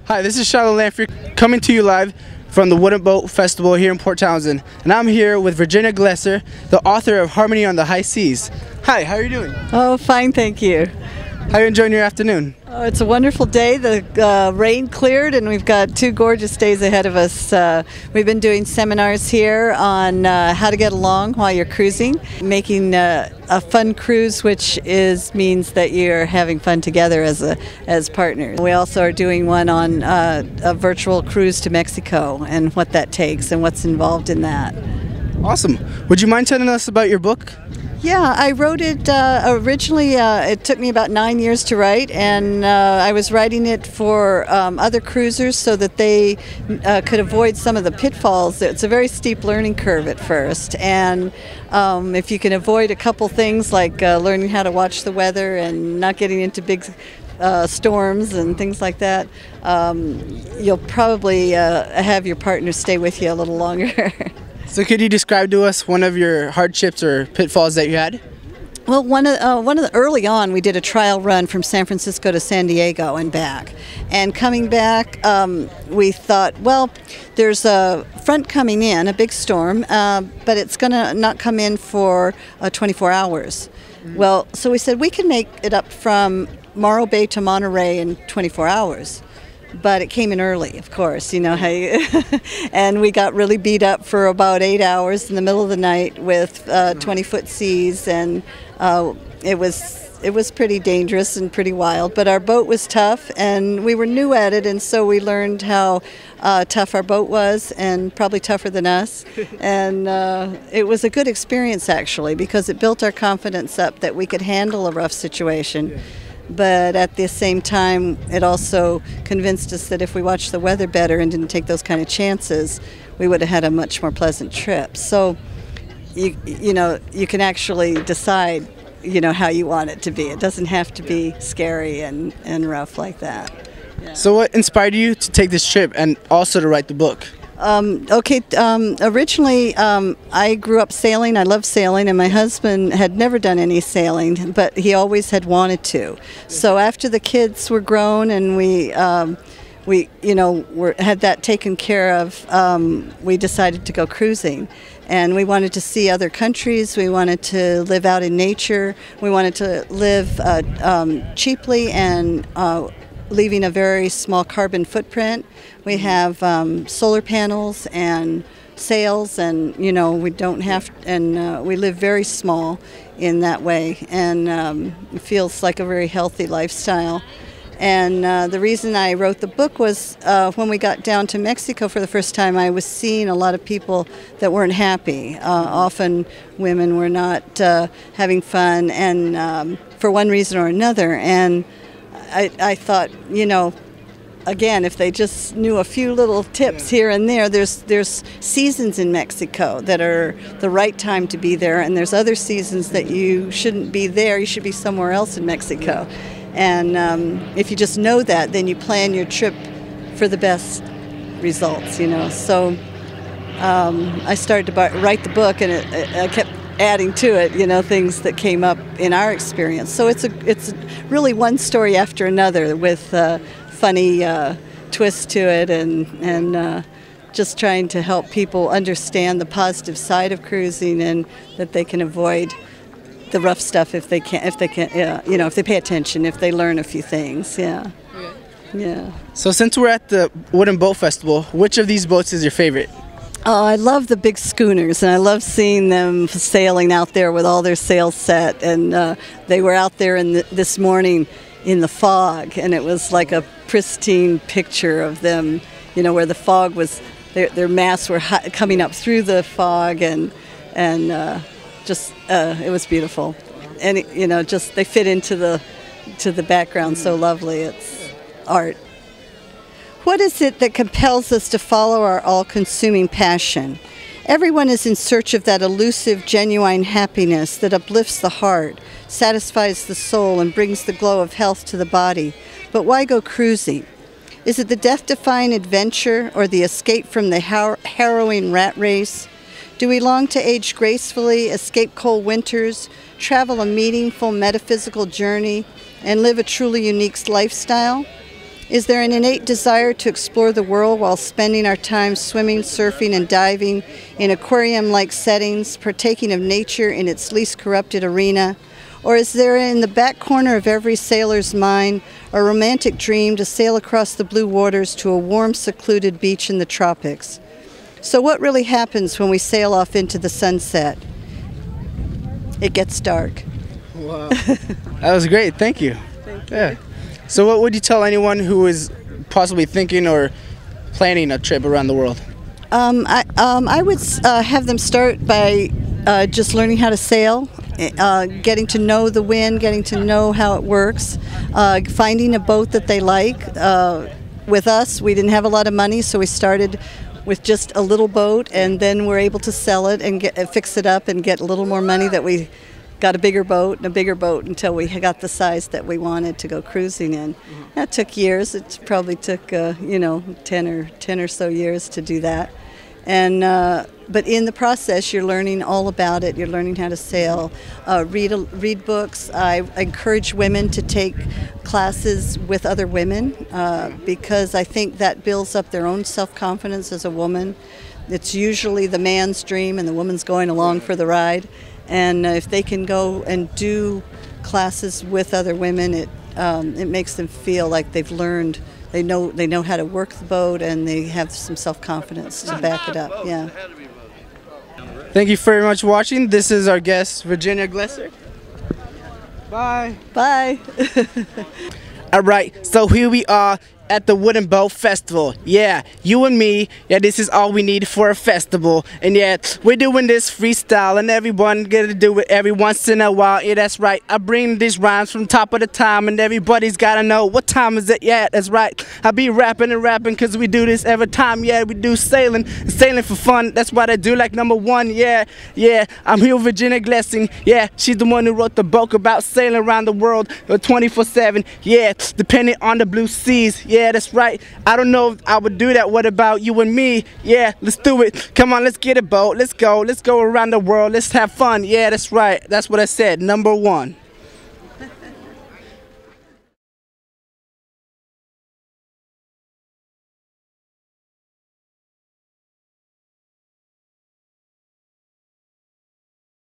Hi, this is Shiloh Lanphear coming to you live from the Wooden Boat Festival here in Port Townsend. And I'm here with Gleser, the author of Harmony on the High Seas. Hi, how are you doing? Oh, fine, thank you. How are you enjoying your afternoon? Oh, it's a wonderful day. The rain cleared and we've got 2 gorgeous days ahead of us. We've been doing seminars here on how to get along while you're cruising, making a fun cruise, which means that you're having fun together as partners. We also are doing one on a virtual cruise to Mexico and what that takes and what's involved in that. Awesome. Would you mind telling us about your book? Yeah, I wrote it originally. It took me about 9 years to write, and I was writing it for other cruisers so that they could avoid some of the pitfalls. It's a very steep learning curve at first, and if you can avoid a couple things like learning how to watch the weather and not getting into big storms and things like that, you'll probably have your partner stay with you a little longer. So could you describe to us one of your hardships or pitfalls that you had? Well, one of the early on, we did a trial run from San Francisco to San Diego and back. And coming back, we thought, well, there's a front coming in, a big storm, but it's going to not come in for 24 hours. Mm-hmm. Well, so we said we can make it up from Morro Bay to Monterey in 24 hours. But it came in early, of course, you know how you and we got really beat up for about 8 hours in the middle of the night with 20-foot seas, and it was pretty dangerous and pretty wild. But our boat was tough, and we were new at it, and so we learned how tough our boat was, and probably tougher than us. And it was a good experience, actually, because it built our confidence up that we could handle a rough situation. But at the same time, it also convinced us that if we watched the weather better and didn't take those kind of chances, we would have had a much more pleasant trip. So, you know, you can actually decide, you know, how you want it to be. It doesn't have to be scary and rough like that. Yeah. So what inspired you to take this trip and also to write the book? Originally, I grew up sailing. I love sailing, and my husband had never done any sailing, but he always had wanted to. So after the kids were grown and we had that taken care of, we decided to go cruising. And we wanted to see other countries. We wanted to live out in nature. We wanted to live cheaply and leaving a very small carbon footprint. We have solar panels and sails, and we don't have, and we live very small in that way, and it feels like a very healthy lifestyle. And the reason I wrote the book was when we got down to Mexico for the first time, I was seeing a lot of people that weren't happy. Often women were not having fun, and for one reason or another. And I thought, again, if they just knew a few little tips here and there, there's seasons in Mexico that are the right time to be there, and there's other seasons that you shouldn't be there. You should be somewhere else in Mexico. And if you just know that, then you plan your trip for the best results, So I started to write the book, and I kept adding to it, things that came up in our experience. So it's really one story after another with funny twist to it, and just trying to help people understand the positive side of cruising, and that they can avoid the rough stuff if they pay attention, if they learn a few things. Yeah. So since we're at the Wooden Boat Festival, which of these boats is your favorite? Oh, I love the big schooners, and I love seeing them sailing out there with all their sails set. And they were out there this morning in the fog, and it was like a pristine picture of them, where the fog was, their masts were coming up through the fog, and it was beautiful. And they fit into the background so lovely. It's art. What is it that compels us to follow our all-consuming passion? Everyone is in search of that elusive, genuine happiness that uplifts the heart, satisfies the soul, and brings the glow of health to the body. But why go cruising? Is it the death-defying adventure or the escape from the harrowing rat race? Do we long to age gracefully, escape cold winters, travel a meaningful metaphysical journey, and live a truly unique lifestyle? Is there an innate desire to explore the world while spending our time swimming, surfing, and diving in aquarium-like settings, partaking of nature in its least corrupted arena? Or is there in the back corner of every sailor's mind a romantic dream to sail across the blue waters to a warm, secluded beach in the tropics? So what really happens when we sail off into the sunset? It gets dark. Wow. That was great. Thank you. Thank you. Yeah. So what would you tell anyone who is possibly thinking or planning a trip around the world? I would have them start by just learning how to sail, getting to know the wind, getting to know how it works, finding a boat that they like. With us, we didn't have a lot of money, so we started with just a little boat, and then we're able to sell it and fix it up and get a little more money that we got a bigger boat and a bigger boat until we got the size that we wanted to go cruising in. That took years. It probably took 10 or so years to do that. And but in the process, you're learning all about it. You're learning how to sail, read books. I encourage women to take classes with other women because I think that builds up their own self-confidence as a woman. It's usually the man's dream, and the woman's going along for the ride. And if they can go and do classes with other women, it makes them feel like they've learned. They know how to work the boat, and they have some self-confidence to back it up. Yeah. Thank you very much for watching. This is our guest, Virginia Gleser. Bye. Bye. All right, so here we are at the Wooden Boat Festival. Yeah, you and me, yeah, this is all we need for a festival. And yeah, we're doing this freestyle, and everyone gotta do it every once in a while. Yeah, that's right, I bring these rhymes from top of the time, and everybody's gotta know what time is it. Yeah, that's right, I be rapping and rapping, cause we do this every time. Yeah, we do sailing for fun. That's what I do, like number one. Yeah, I'm here with Virginia Gleser. Yeah, she's the one who wrote the book about sailing around the world 24/7. Yeah, depending on the blue seas. Yeah, that's right. I don't know if I would do that. What about you and me? Yeah, let's do it. Come on, let's get a boat. Let's go. Let's go around the world. Let's have fun. Yeah, that's right. That's what I said. Number one.